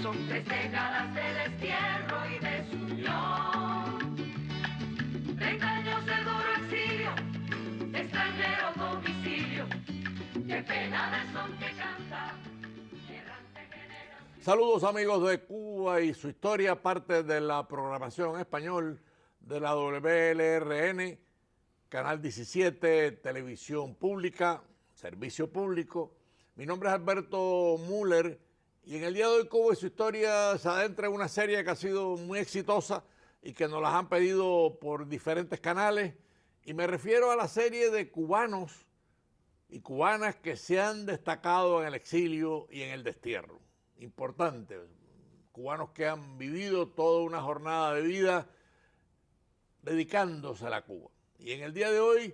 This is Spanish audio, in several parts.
son 3 décadas de destierro y desunión. 30 años de duro exilio, extranjero domicilio. Qué pena de son que canta. Saludos amigos de Cuba y su historia, parte de la programación en español de la WLRN, Canal 17, Televisión Pública, Servicio Público. Mi nombre es Alberto Müller y en el día de hoy Cuba y su historia se adentra en una serie que ha sido muy exitosa y que nos las han pedido por diferentes canales, y me refiero a la serie de cubanos y cubanas que se han destacado en el exilio y en el destierro. Importante, cubanos que han vivido toda una jornada de vida dedicándose a la Cuba. Y en el día de hoy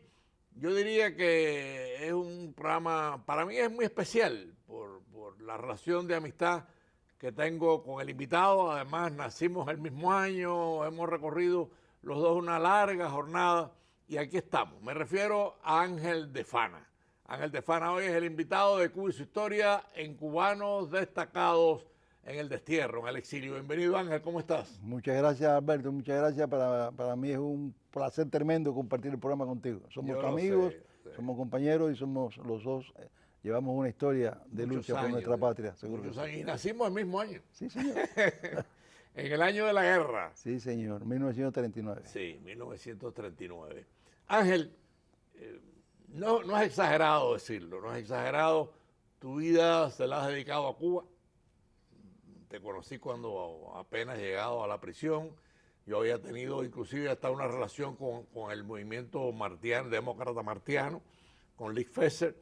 yo diría que es un programa, para mí es muy especial por la relación de amistad que tengo con el invitado. Además nacimos el mismo año, hemos recorrido los dos una larga jornada y aquí estamos. Me refiero a Ángel de Fana. Ángel de Fana hoy es el invitado de Cuba y su historia en Cubanos Destacados en el Destierro, en el Exilio. Bienvenido, Ángel, ¿cómo estás? Muchas gracias, Alberto, muchas gracias. Para mí es un placer tremendo compartir el programa contigo. Somos amigos, somos compañeros y somos los dos, llevamos una historia de lucha por nuestra patria, seguro. Muchos años, y nacimos el mismo año. Sí, señor. En el año de la guerra. Sí, señor, 1939. Sí, 1939. Ángel, no es exagerado decirlo, no es exagerado. Tu vida se la has dedicado a Cuba. Te conocí cuando apenas llegado a la prisión. Yo había tenido inclusive hasta una relación con el movimiento martiano, demócrata martiano, con Lee Fesser,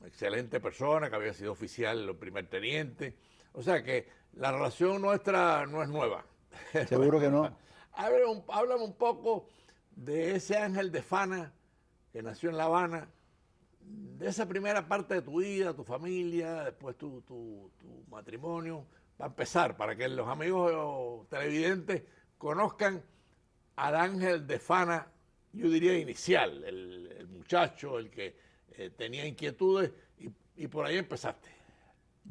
excelente persona que había sido oficial, primer teniente. O sea que la relación nuestra no es nueva. Seguro que no. Háblame un poco de ese Ángel de Fana que nació en La Habana, de esa primera parte de tu vida, tu familia, después tu matrimonio, para empezar, para que los amigos televidentes conozcan al Ángel de Fana, yo diría inicial, el muchacho, el que tenía inquietudes, y por ahí empezaste.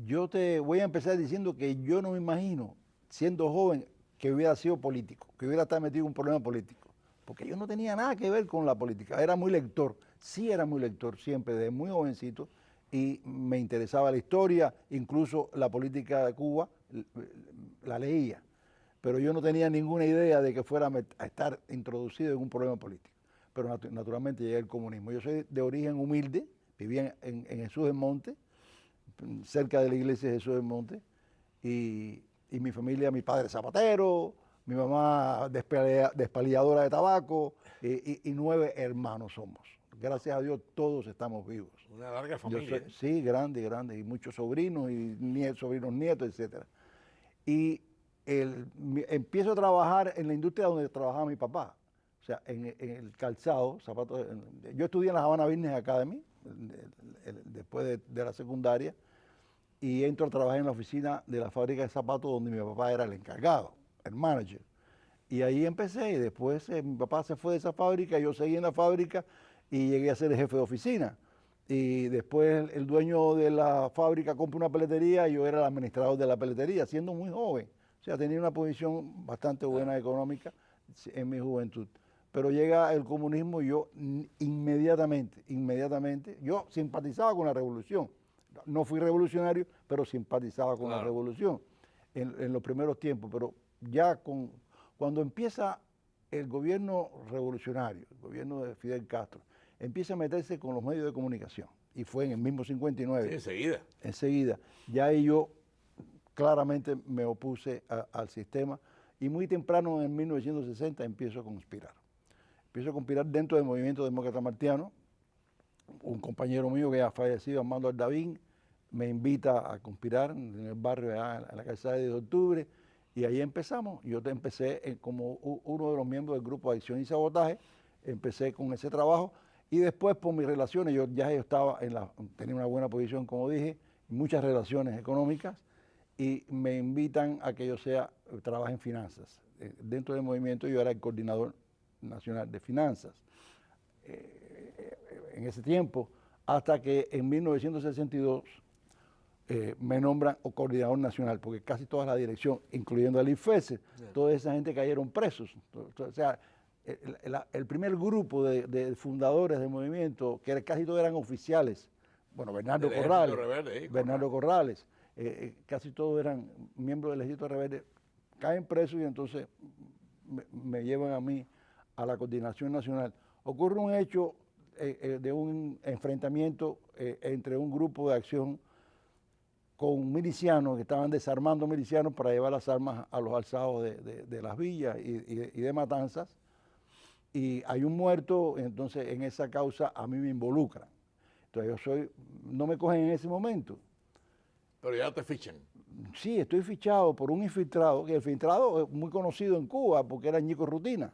Yo te voy a empezar diciendo que yo no me imagino, siendo joven, que hubiera sido político, que hubiera estado metido en un problema político, porque yo no tenía nada que ver con la política, era muy lector. Sí era muy lector siempre, desde muy jovencito, y me interesaba la historia, incluso la política de Cuba, la leía. Pero yo no tenía ninguna idea de que fuera a estar introducido en un problema político. Pero naturalmente llegué al comunismo. Yo soy de origen humilde, vivía en Jesús del Monte, cerca de la iglesia de Jesús del Monte, y mi familia, mi padre zapatero, mi mamá despalilladora de tabaco, y 9 hermanos somos. Gracias a Dios todos estamos vivos. Una larga familia. Sí, grande, y muchos sobrinos y sobrinos nietos, etc. Y empiezo a trabajar en la industria donde trabajaba mi papá, o sea, en el calzado, zapatos. Yo estudié en la Havana Business Academy, después de la secundaria, y entro a trabajar en la oficina de la fábrica de zapatos donde mi papá era el encargado, el manager. Y ahí empecé, y después mi papá se fue de esa fábrica, yo seguí en la fábrica, y llegué a ser el jefe de oficina. Y después el dueño de la fábrica compró una peletería y yo era el administrador de la peletería, siendo muy joven. O sea, tenía una posición bastante buena económica en mi juventud. Pero llega el comunismo y yo inmediatamente, yo simpatizaba con la revolución. No fui revolucionario, pero simpatizaba con la revolución en los primeros tiempos. Pero ya cuando empieza el gobierno revolucionario, el gobierno de Fidel Castro, empieza a meterse con los medios de comunicación, y fue en el mismo 59. Sí, enseguida. Enseguida. Ya ahí yo claramente me opuse al sistema, y muy temprano, en 1960, empiezo a conspirar. Empiezo a conspirar dentro del movimiento demócrata martiano. Un compañero mío que ya ha fallecido, Armando Ardavín, me invita a conspirar en el barrio, en la calzada de 10 de octubre, y ahí empezamos. Yo empecé como uno de los miembros del grupo de acción y sabotaje, empecé con ese trabajo, y después por mis relaciones, yo estaba tenía una buena posición, como dije, muchas relaciones económicas, y me invitan a que yo trabaje en finanzas. Dentro del movimiento yo era el coordinador nacional de finanzas en ese tiempo, hasta que en 1962 me nombran coordinador nacional, porque casi toda la dirección, incluyendo el IFESE, toda esa gente cayeron presos. O sea, el primer grupo de fundadores del movimiento, que casi todos eran oficiales, bueno, Bernardo Corrales, casi todos eran miembros del Ejército Rebelde, caen presos y entonces me llevan a mí a la coordinación nacional. Ocurre un hecho de un enfrentamiento entre un grupo de acción con milicianos que estaban desarmando milicianos para llevar las armas a los alzados de las villas y de matanzas. Y hay un muerto, entonces en esa causa a mí me involucran. Entonces no me cogen en ese momento. Pero ya te fichan. Sí, estoy fichado por un infiltrado, que el infiltrado es muy conocido en Cuba porque era Ñico Rutina,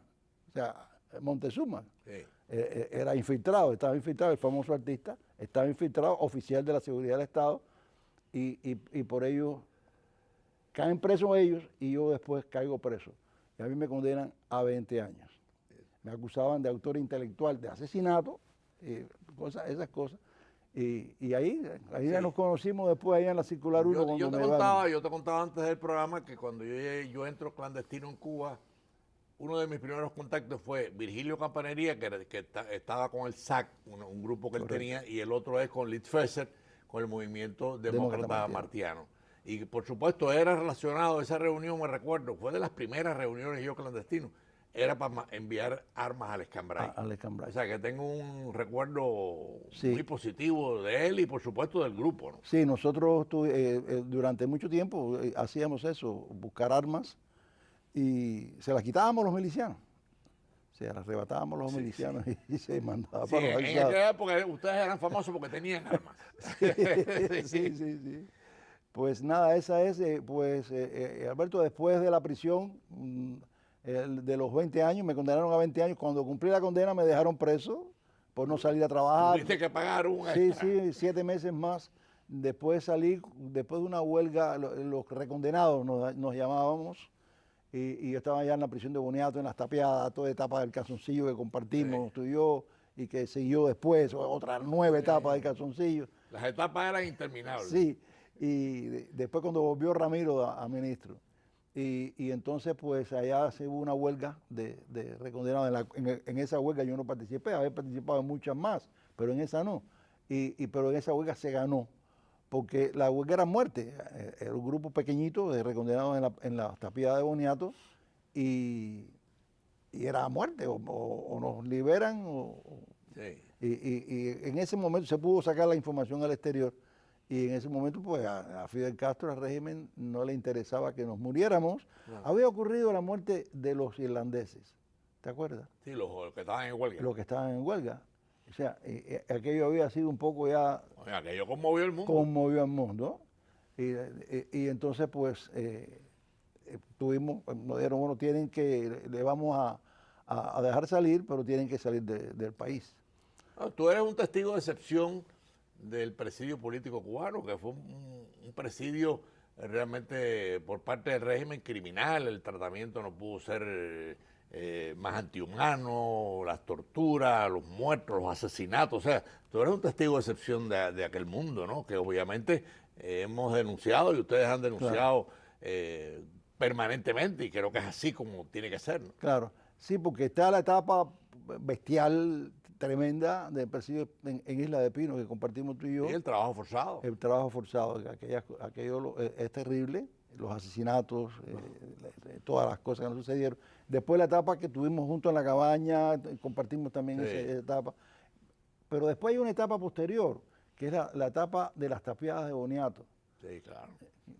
o sea, Montezuma. Sí. Era infiltrado, estaba infiltrado, el famoso artista, estaba infiltrado, oficial de la seguridad del Estado, y por ello caen presos ellos y yo después caigo preso. Y a mí me condenan a 20 años. Me acusaban de autor intelectual de asesinato, esas cosas. Y ahí Sí. ya nos conocimos después allá en la Circular 1. Yo te contaba antes del programa que cuando yo entro clandestino en Cuba, uno de mis primeros contactos fue Virgilio Campanería, que estaba con el SAC, un grupo que él tenía, y el otro es con Littfesser, con el movimiento demócrata martiano. Y por supuesto era relacionado, esa reunión me recuerdo, fue de las primeras reuniones yo clandestino, era para enviar armas al Escambray. Al Escambray. O sea que tengo un recuerdo Sí. muy positivo de él y por supuesto del grupo, ¿no? Sí, nosotros durante mucho tiempo hacíamos eso, buscar armas y se las quitábamos los milicianos. Se las arrebatábamos los milicianos y se mandaba Sí, para los en alzados. aquella época ustedes eran famosos porque tenían armas. Sí. Pues nada, esa es, Alberto, después de la prisión, de los 20 años, me condenaron a 20 años. Cuando cumplí la condena me dejaron preso por no salir a trabajar. Tuviste que pagar un Sí, extra. sí, 7 meses más. Después salí, después de una huelga, los recondenados nos llamábamos, y yo estaba allá en la prisión de Boniato, en las tapiadas, toda etapa del calzoncillo que compartimos, tú y yo, y que siguió después, otras 9 etapas del calzoncillo. Las etapas eran interminables. Sí, y después cuando volvió Ramiro a ministro, y entonces pues allá se hubo una huelga de recondenados. En esa huelga yo no participé, había participado en muchas más, pero en esa no. Pero en esa huelga se ganó, porque la huelga era muerte, era un grupo pequeñito de recondenados en la tapiada de Boniato, y era muerte, o nos liberan, Sí. y en ese momento se pudo sacar la información al exterior, y en ese momento pues a Fidel Castro, al régimen, no le interesaba que nos muriéramos. Claro. Había ocurrido la muerte de los irlandeses, ¿te acuerdas? Sí, los que estaban en huelga. Los que estaban en huelga. O sea, aquello había sido un poco ya... Oiga, aquello conmovió el mundo. Conmovió al mundo. Y entonces pues nos dieron, bueno, le vamos a dejar salir, pero tienen que salir del país. Tú eres un testigo de excepción del presidio político cubano, que fue un presidio realmente por parte del régimen criminal. El tratamiento no pudo ser más antihumano, las torturas, los muertos, los asesinatos. O sea, tú eres un testigo de excepción de aquel mundo, ¿no? Que obviamente hemos denunciado y ustedes han denunciado permanentemente, y creo que es así como tiene que ser, ¿no? Claro, sí, porque está la etapa bestial, tremenda, del presidio en Isla de Pino, que compartimos tú y yo. Y el trabajo forzado. El trabajo forzado, aquello es terrible, los asesinatos, todas las cosas que nos sucedieron. Después la etapa que tuvimos juntos en la cabaña, compartimos también esa etapa. Pero después hay una etapa posterior, que es la etapa de las tapiadas de Boniato. Sí, claro.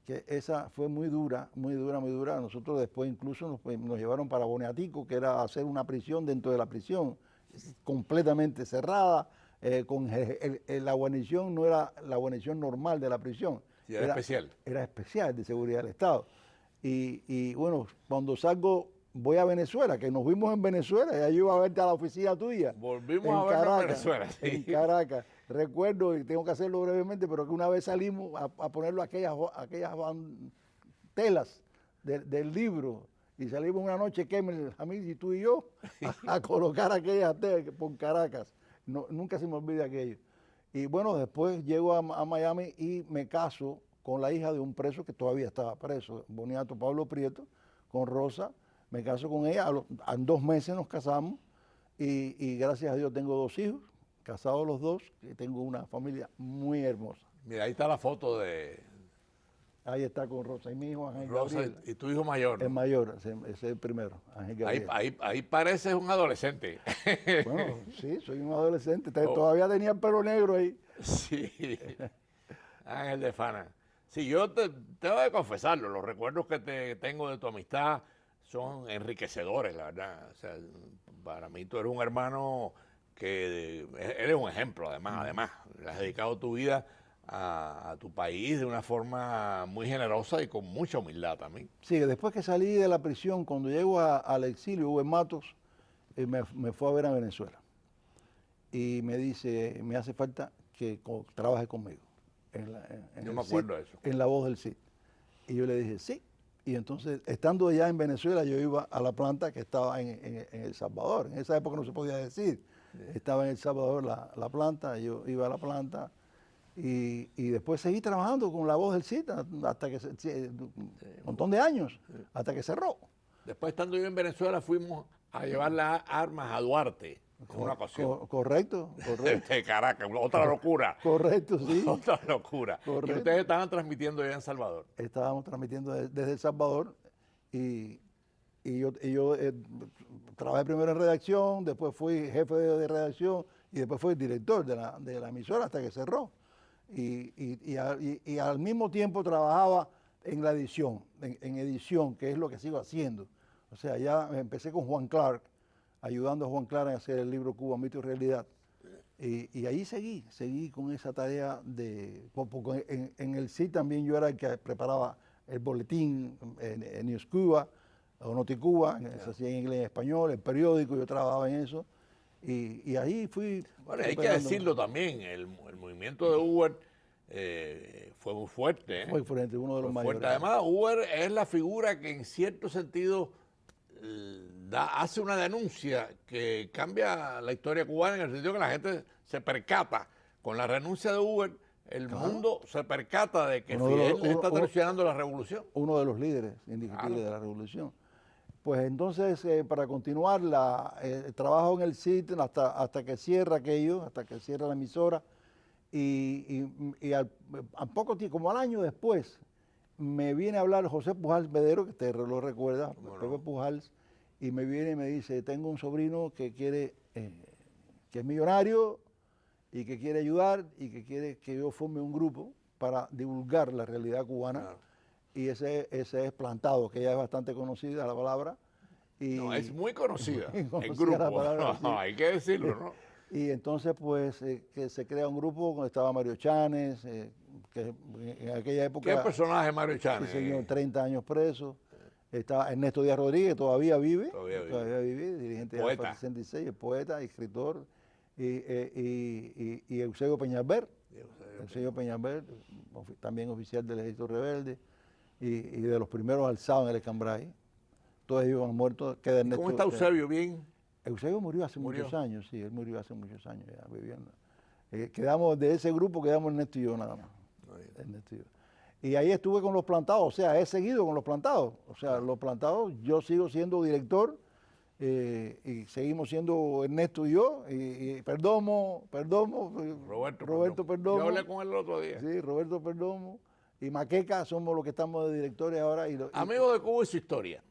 Que esa fue muy dura, muy dura, muy dura. Nosotros después incluso nos llevaron para Boniatico, que era hacer una prisión dentro de la prisión, completamente cerrada, con la guarnición no era la guarnición normal de la prisión. Sí, era especial. Era especial, de seguridad del Estado. Y bueno, cuando salgo, voy a Venezuela, que nos vimos en Venezuela, y ahí iba a verte a la oficina tuya. Volvimos a vernos en Venezuela. Sí. En Caracas. Recuerdo, y tengo que hacerlo brevemente, pero que una vez salimos a ponerlo aquellas telas del libro, y salimos una noche, Kemel, Hamid y tú y yo, a colocar aquellas telas por Caracas. No, nunca se me olvida aquello. Y bueno, después llego a Miami y me caso con la hija de un preso que todavía estaba preso, Boniato Pablo Prieto, con Rosa. Me caso con ella, a 2 meses nos casamos y gracias a Dios tengo 2 hijos, casados los 2, y tengo una familia muy hermosa. Mira, ahí está la foto de Ahí está con Rosa y mi hijo Ángel Rosa Gabriel. y tu hijo mayor, ¿no? El mayor, ese es el primero, Ángel Gabriel. Ahí pareces un adolescente. Bueno, sí, soy un adolescente, Oh. todavía tenía el pelo negro ahí. Sí, Ángel de Fana. Sí, yo tengo que confesarlo, los recuerdos que tengo de tu amistad son enriquecedores, la verdad. O sea, para mí tú eres un hermano que eres un ejemplo, además, le has dedicado tu vida a tu país de una forma muy generosa y con mucha humildad también. Sí, después que salí de la prisión, cuando llego al exilio, Hugo en Matos, me fue a ver a Venezuela. Y me dice, me hace falta que trabaje conmigo. Yo me acuerdo de eso. En La Voz del CID. Y yo le dije, sí. Y entonces, estando allá en Venezuela, yo iba a la planta que estaba en El Salvador. En esa época no se podía decir. Estaba en El Salvador la planta, yo iba a la planta. Y después seguí trabajando con La Voz del CID hasta que, un montón de años, hasta que cerró. Después, estando yo en Venezuela, fuimos a llevar las armas a Duarte. En una ocasión. Correcto. De Caracas, otra locura. Correcto, sí. Otra locura. Correcto. Y ustedes estaban transmitiendo allá en Salvador. Estábamos transmitiendo desde El Salvador y yo trabajé primero en redacción, después fui jefe de redacción y después fui director de la emisora hasta que cerró. Y al mismo tiempo trabajaba en la edición, en edición, que es lo que sigo haciendo. O sea, ya empecé con Juan Clark, ayudando a Juan Clark a hacer el libro Cuba, Mito y Realidad. Y ahí seguí con esa tarea porque en el CID también yo era el que preparaba el boletín en News Cuba, o Noti Cuba, se hacía en inglés y en español, el periódico, yo trabajaba en eso. Y ahí fui. Bueno, hay que decirlo también, el movimiento de Uber fue muy fuerte. Fue fuerte, uno de los mayores. Además, Uber es la figura que en cierto sentido hace una denuncia que cambia la historia cubana en el sentido que la gente se percata. Con la renuncia de Uber, el mundo se percata de que Fidel está traicionando la revolución. Uno de los líderes indiscutibles de la revolución. Pues entonces, para continuar el trabajo en el CID hasta que cierra aquello, hasta que cierra la emisora, y al poco tiempo, como al año después, me viene a hablar José Pujals Medero, que te lo recuerda, Pepe Pujals, y me viene y me dice, tengo un sobrino que quiere, que es millonario y que quiere ayudar y que quiere que yo forme un grupo para divulgar la realidad cubana. Claro. Y ese es Plantado, que ya es bastante conocida la palabra. Y no, es muy conocida, el grupo, la palabra, no, hay que decirlo, ¿no? Y entonces, pues, que se crea un grupo donde estaba Mario Chanes, que en aquella época... ¿Qué personaje Mario Chanes? Sí, señor, 30 años preso. Estaba Ernesto Díaz Rodríguez, todavía vive, dirigente de Alfa 66, es poeta, escritor, y Eusebio Peñalver, también oficial del Ejército Rebelde, y de los primeros alzados en el Escambray. Todos ellos han muerto. Queda Ernesto, ¿cómo está Eusebio? ¿Bien? Eusebio murió hace muchos años, sí, él murió hace muchos años ya viviendo. Quedamos de ese grupo, quedamos Ernesto y yo nada más. Ernesto y yo. Y ahí estuve con Los Plantados, o sea, he seguido con Los Plantados. O sea, Los Plantados, yo sigo siendo director y seguimos siendo Ernesto y yo, y Perdomo, Roberto Perdomo. Yo hablé con él el otro día. Sí, Roberto Perdomo y Maqueca somos los que estamos de directores ahora. Amigos de Cuba y su historia,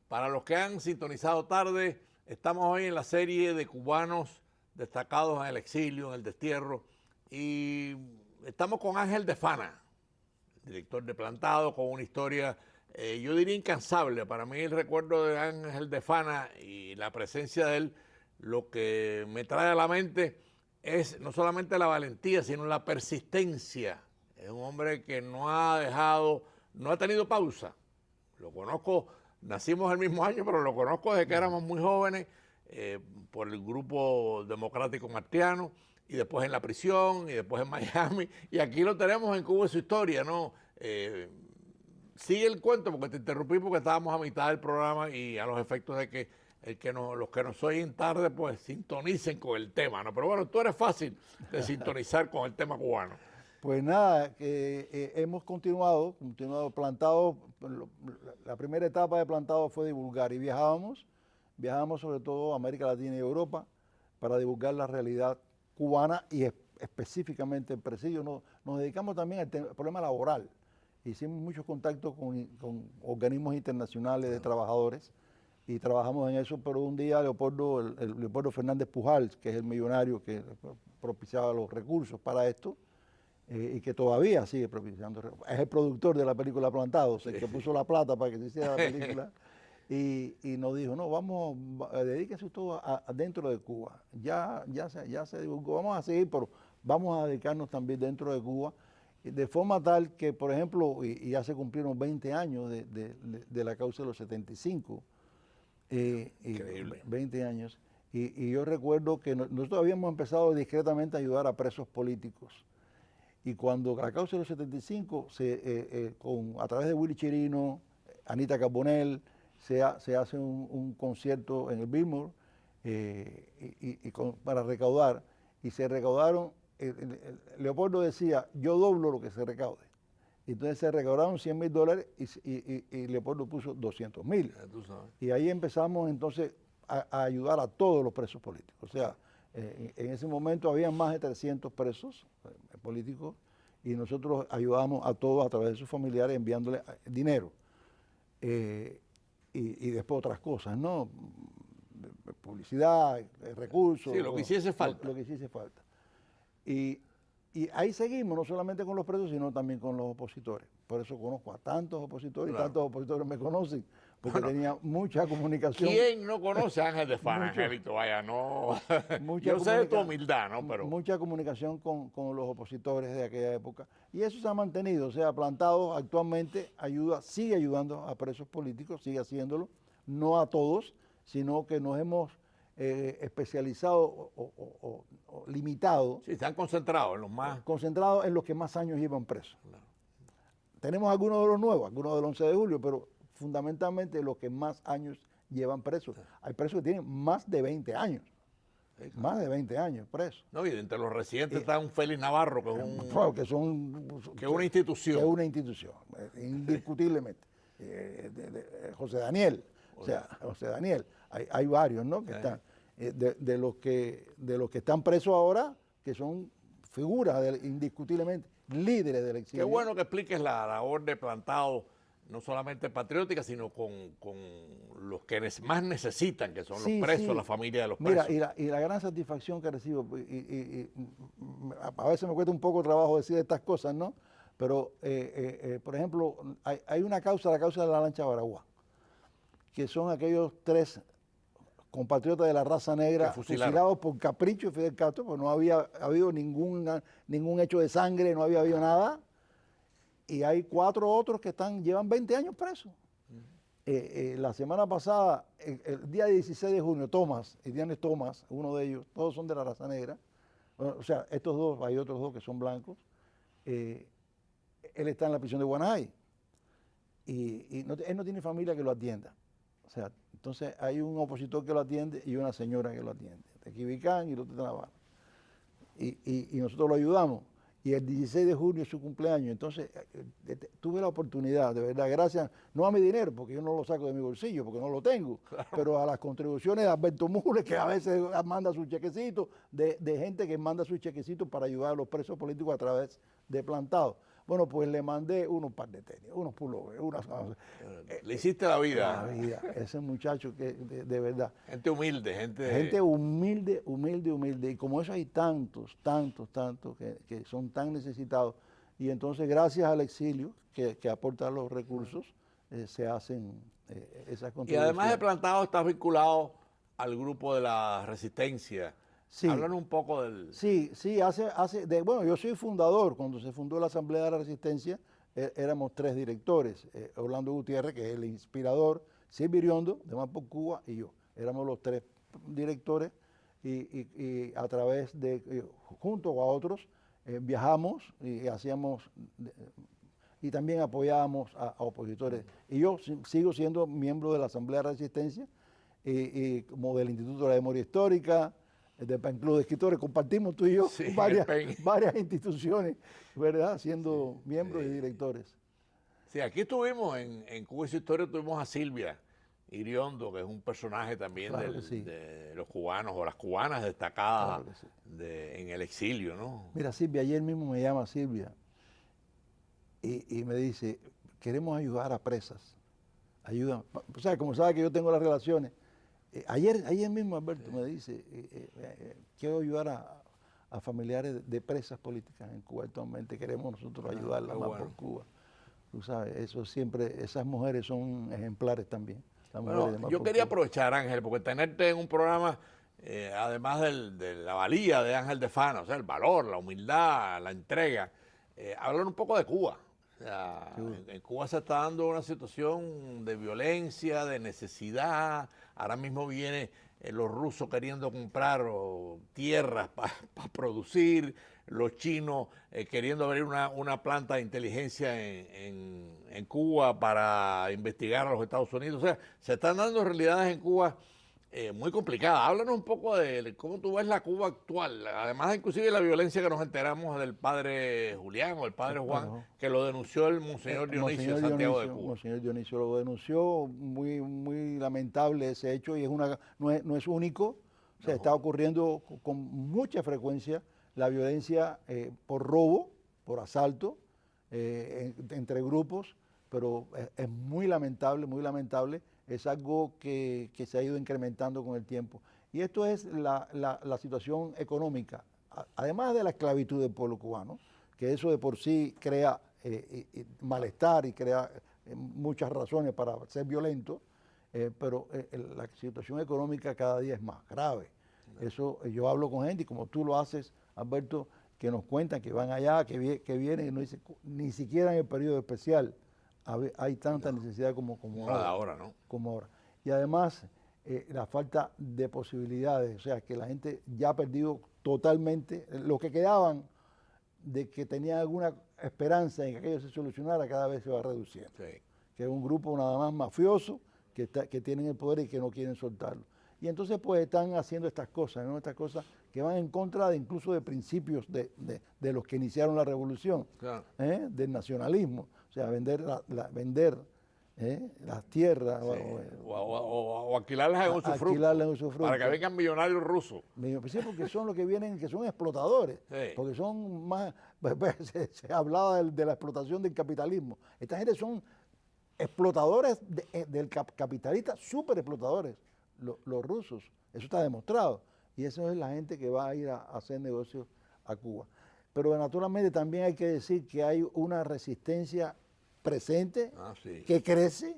para los que han sintonizado tarde, estamos hoy en la serie de cubanos destacados en el exilio, en el destierro, y estamos con Ángel de Fana, director de Plantado, con una historia, yo diría incansable. Para mí el recuerdo de Ángel de Fana y la presencia de él, lo que me trae a la mente es no solamente la valentía, sino la persistencia. Es un hombre que no ha tenido pausa. Lo conozco, nacimos el mismo año, pero lo conozco desde que éramos muy jóvenes, por el grupo democrático martiano, y después en la prisión, y después en Miami, y aquí lo tenemos en Cuba y su historia, ¿no? Sigue el cuento, porque te interrumpí porque estábamos a mitad del programa y a los efectos de que los que nos oyen tarde, pues sintonicen con el tema, ¿no? Pero bueno, tú eres fácil de sintonizar con el tema cubano. Pues nada, hemos continuado plantado. La primera etapa de plantado fue divulgar y viajábamos sobre todo a América Latina y Europa para divulgar la realidad cubana y específicamente el presidio. Nos dedicamos también al problema laboral. Hicimos muchos contactos con organismos internacionales de trabajadores y trabajamos en eso, pero un día Leopoldo Fernández Pujals, que es el millonario que propiciaba los recursos para esto, y que todavía sigue propiciando, es el productor de la película Plantados, el que puso la plata para que se hiciera la película, y nos dijo, no, vamos, dedíquense todo dentro de Cuba, ya se divulgó, vamos a seguir, pero vamos a dedicarnos también dentro de Cuba, de forma tal que, por ejemplo, y ya se cumplieron 20 años de la causa de los 75, Increíble. 20 años, y yo recuerdo que nosotros habíamos empezado discretamente a ayudar a presos políticos. Y cuando la causa de los 75, a través de Willy Chirino, Anita Carbonell, se hace un concierto en el Billboard para recaudar. Y se recaudaron, Leopoldo decía, yo doblo lo que se recaude. Y entonces se recaudaron $100,000 y Leopoldo puso 200,000. Y ahí empezamos entonces a ayudar a todos los presos políticos. O sea, en ese momento había más de 300 presos políticos y nosotros ayudábamos a todos a través de sus familiares enviándoles dinero y después otras cosas, ¿no? Publicidad, recursos. Sí, lo que hiciese falta. Lo que hiciese falta. Y ahí seguimos, no solamente con los presos, sino también con los opositores. Por eso conozco a tantos opositores y tantos opositores me conocen, porque tenía mucha comunicación. ¿Quién no conoce a Ángel de Fana, Angelito? Vaya, no. Yo sé de tu humildad, ¿no? Pero mucha comunicación con los opositores de aquella época. Y eso se ha mantenido, o sea, Plantados actualmente sigue ayudando a presos políticos, sigue haciéndolo, no a todos, sino que nos hemos especializado o limitado. sí, están concentrados en los más. Concentrados en los que más años llevan presos. Claro. Tenemos algunos de los nuevos, algunos del 11 de julio, pero fundamentalmente los que más años llevan presos. Sí. Hay presos que tienen más de 20 años. Sí, claro. Más de 20 años presos. No, y entre los residentes está un Félix Navarro, que es una institución. Que es una institución, indiscutiblemente. José Daniel. O sea, José Daniel. Hay varios, ¿no? Que están. De los que están presos ahora, que son figuras indiscutiblemente, líderes del exilio. Qué bueno que expliques la labor de Plantados, no solamente patriótica, sino con los que más necesitan, que son los presos, la familia de los presos. Mira, y la gran satisfacción que recibo, a veces me cuesta un poco trabajo decir estas cosas, ¿no? Pero, por ejemplo, hay una causa, la causa de la lancha Baraguá, que son aquellos 3 compatriotas de la raza negra fusilados por capricho de Fidel Castro, porque no había habido ningún hecho de sangre, no había habido nada. Y hay 4 otros que llevan 20 años presos. La semana pasada, el día 16 de junio, Tomás y Diane Tomás, uno de ellos, todos son de la raza negra. O sea, estos 2, hay otros 2 que son blancos. Él está en la prisión de Guanajay. Y él no tiene familia que lo atienda. O sea, entonces hay un opositor que lo atiende y una señora que lo atiende. De Quibicán y el otro de La Habana. Y nosotros lo ayudamos. Y el 16 de junio es su cumpleaños. Entonces tuve la oportunidad, de verdad, gracias, no a mi dinero, porque yo no lo saco de mi bolsillo, porque no lo tengo, claro, pero a las contribuciones de Alberto Mures, que a veces manda su chequecito, de gente que manda su chequecito para ayudar a los presos políticos a través de Plantados. Bueno, pues le mandé unos par de tenis, unos pullovers, le hiciste la vida. La vida, ese muchacho que de verdad. Gente humilde, gente humilde. Y como eso hay tantos que son tan necesitados. Y entonces, gracias al exilio que aporta los recursos, se hacen esas contribuciones. Y además de Plantados, estás vinculado al grupo de la Resistencia. Sí. Hablan un poco del... Sí, bueno, yo soy fundador. Cuando se fundó la Asamblea de la Resistencia, éramos 3 directores. Orlando Gutiérrez, que es el inspirador, Silvio Iriondo, de Más por Cuba, y yo. Éramos los 3 directores y a través de, junto a otros, viajamos y hacíamos, y también apoyábamos a opositores. Y yo sigo siendo miembro de la Asamblea de la Resistencia, como del Instituto de la Memoria Histórica, del PEN Club de Escritores, compartimos tú y yo Sí, varias instituciones, ¿verdad? Siendo miembros y directores. Sí, aquí estuvimos en Cuba y su historia, tuvimos a Silvia Iriondo, que es un personaje también Claro que sí. de los cubanos o las cubanas destacadas Claro que sí. en el exilio, ¿no? Mira, Silvia, ayer mismo me llama Silvia y me dice, queremos ayudar a presas. Ayuda. O sea, como sabe que yo tengo las relaciones. Ayer mismo Alberto me dice, quiero ayudar a familiares de presas políticas en Cuba actualmente. Queremos nosotros ayudarlas más por Cuba. Tú sabes, eso siempre, esas mujeres son ejemplares también. Bueno, yo quería aprovechar, Ángel, porque tenerte en un programa, además de la valía de Ángel de Fana, o sea, el valor, la humildad, la entrega, hablar un poco de Cuba. O sea, en Cuba se está dando una situación de violencia, de necesidad. Ahora mismo vienen los rusos queriendo comprar tierras para producir, los chinos queriendo abrir una planta de inteligencia en Cuba para investigar a los Estados Unidos. O sea, se están dando realidades en Cuba muy complicadas. Háblanos un poco de cómo tú ves la Cuba actual, además inclusive de la violencia que nos enteramos del padre Julián o el padre Juan, que lo denunció el Monseñor Dionisio de Santiago de Cuba. Monseñor Dionisio lo denunció, muy lamentable ese hecho y no es único, o sea, está ocurriendo con mucha frecuencia la violencia por robo, por asalto, entre grupos, pero es muy lamentable, es algo que se ha ido incrementando con el tiempo. Y esto es la situación económica, además de la esclavitud del pueblo cubano, que eso de por sí crea malestar y crea muchas razones para ser violento, pero la situación económica cada día es más grave. Eso yo hablo con gente y como tú lo haces, Alberto, que nos cuentan que van allá, que vienen y no dicen, ni siquiera en el periodo especial hay tanta necesidad como ahora, ¿no? Como ahora. Y además la falta de posibilidades, o sea, que la gente ya ha perdido totalmente, lo que quedaban de que tenían alguna esperanza en que aquello se solucionara, cada vez se va reduciendo. Sí. Que es un grupo nada más mafioso que tienen el poder y que no quieren soltarlo. Y entonces pues están haciendo estas cosas, ¿no? Estas cosas que van en contra incluso de principios de los que iniciaron la revolución, Claro. Del nacionalismo, o sea, vender las tierras o alquilarlas en usufructo, alquilarlas en usufructo. para que vengan millonarios rusos. Sí, porque son los que vienen, que son explotadores, Sí. porque son más, se hablaba de la explotación del capitalismo. Esta gente son explotadores del capitalista, súper explotadores, los rusos, eso está demostrado. Y eso es la gente que va a ir a hacer negocios a Cuba. Pero naturalmente también hay que decir que hay una resistencia presente que crece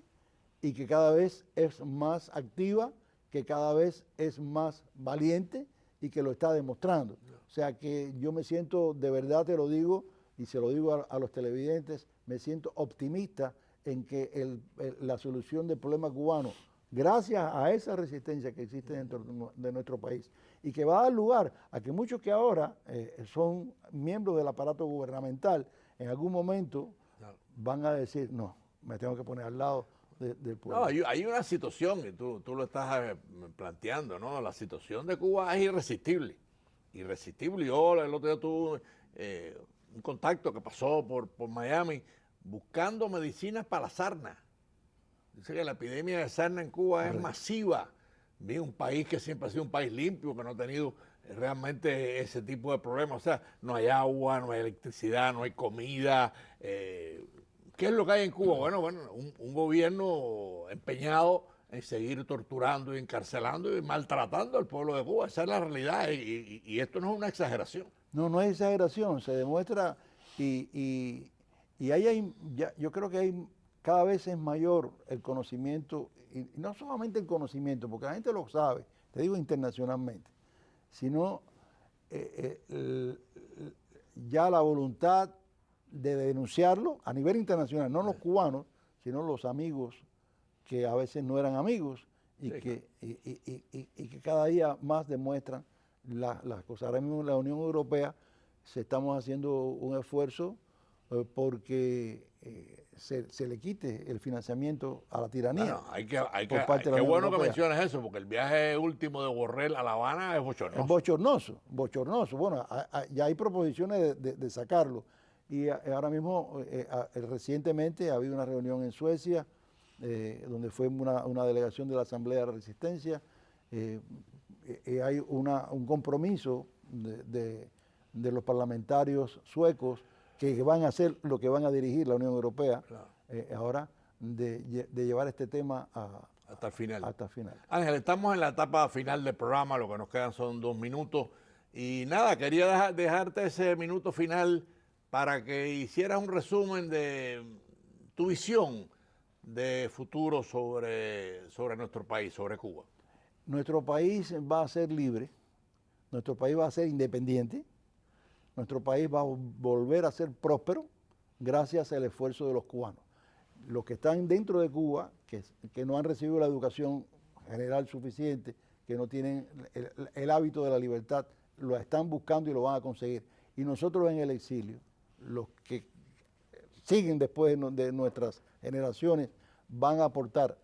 y que cada vez es más activa, que cada vez es más valiente y que lo está demostrando. O sea que yo me siento, de verdad te lo digo, y se lo digo a los televidentes, me siento optimista en que la solución del problema cubano, gracias a esa resistencia que existe dentro de nuestro país y que va a dar lugar a que muchos que ahora son miembros del aparato gubernamental, en algún momento van a decir, no, me tengo que poner al lado del pueblo. No, hay una situación, y tú lo estás planteando, ¿no? La situación de Cuba es irresistible. Irresistible. Yo el otro día tuve un contacto que pasó por Miami buscando medicinas para la sarna. Dice que la epidemia de sarna en Cuba es masiva. Vi un país que siempre ha sido un país limpio, que no ha tenido realmente ese tipo de problemas. O sea, no hay agua, no hay electricidad, no hay comida. ¿Qué es lo que hay en Cuba? Bueno, un gobierno empeñado en seguir torturando y encarcelando y maltratando al pueblo de Cuba. Esa es la realidad y esto no es una exageración. No es exageración, se demuestra y ahí yo creo que cada vez es mayor el conocimiento, y no solamente el conocimiento, porque la gente lo sabe, te digo internacionalmente, sino ya la voluntad de denunciarlo a nivel internacional, no los cubanos, sino los amigos que a veces no eran amigos y que cada día más demuestran las cosas. Ahora mismo en la Unión Europea estamos haciendo un esfuerzo porque se le quite el financiamiento a la tiranía. Bueno, por parte de la qué Unión bueno que Europea. menciones eso, porque el viaje último de Borrell a La Habana es bochornoso. Es bochornoso, bochornoso. Bueno, ya hay proposiciones de sacarlo. Y ahora mismo, recientemente, ha habido una reunión en Suecia, donde fue una delegación de la Asamblea de la Resistencia. Hay un compromiso de los parlamentarios suecos que van a hacer lo que van a dirigir la Unión Europea, Claro. ahora, de llevar este tema Hasta el final. hasta el final. Ángel, estamos en la etapa final del programa, lo que nos quedan son 2 minutos. Y nada, quería dejarte ese minuto final para que hicieras un resumen de tu visión de futuro sobre nuestro país, sobre Cuba. Nuestro país va a ser libre, nuestro país va a ser independiente, nuestro país va a volver a ser próspero gracias al esfuerzo de los cubanos. Los que están dentro de Cuba, que no han recibido la educación general suficiente, que no tienen el hábito de la libertad, lo están buscando y lo van a conseguir. Y nosotros en el exilio, los que siguen después de nuestras generaciones, van a aportar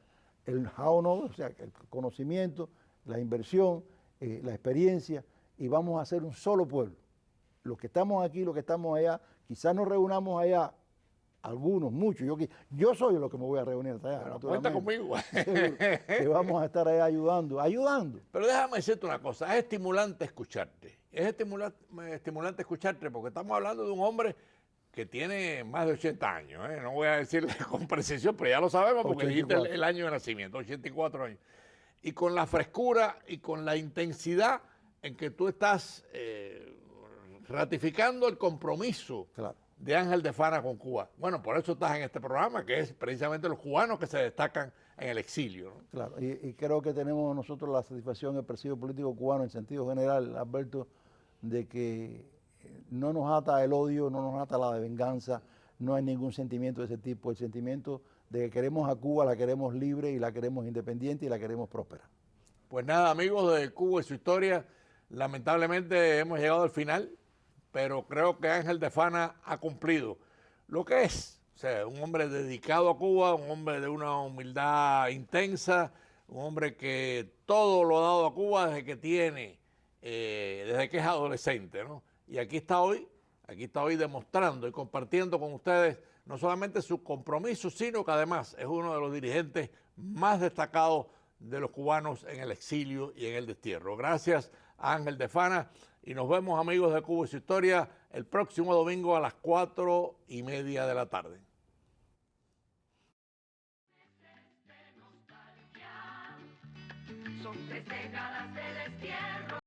el know-how, o sea, el conocimiento, la inversión, la experiencia, y vamos a ser un solo pueblo. Los que estamos aquí, los que estamos allá, quizás nos reunamos allá, algunos, muchos, yo soy lo que me voy a reunir hasta allá. Bueno, cuenta conmigo. Que vamos a estar allá ayudando. Pero déjame decirte una cosa, es estimulante escucharte. Es estimulante escucharte porque estamos hablando de un hombre que tiene más de 80 años. No voy a decirle con precisión, pero ya lo sabemos porque dijiste el año de nacimiento, 84 años. Y con la frescura y con la intensidad en que tú estás ratificando el compromiso de Ángel de Fana con Cuba. Bueno, por eso estás en este programa, que es precisamente los cubanos que se destacan en el exilio, ¿no? Claro, y creo que tenemos nosotros la satisfacción del presidio político cubano en sentido general, Alberto, de que no nos ata el odio, no nos ata la de venganza, no hay ningún sentimiento de ese tipo. El sentimiento de que queremos a Cuba, la queremos libre y la queremos independiente y la queremos próspera. Pues nada, amigos de Cuba y su historia, lamentablemente hemos llegado al final, pero creo que Ángel de Fana ha cumplido lo que es. O sea, un hombre dedicado a Cuba, un hombre de una humildad intensa, un hombre que todo lo ha dado a Cuba desde que es adolescente, ¿no? Y aquí está hoy demostrando y compartiendo con ustedes no solamente su compromiso, sino que además es uno de los dirigentes más destacados de los cubanos en el exilio y en el destierro. Gracias a Ángel de Fana y nos vemos, amigos de Cuba y su historia, el próximo domingo a las 4:30 de la tarde.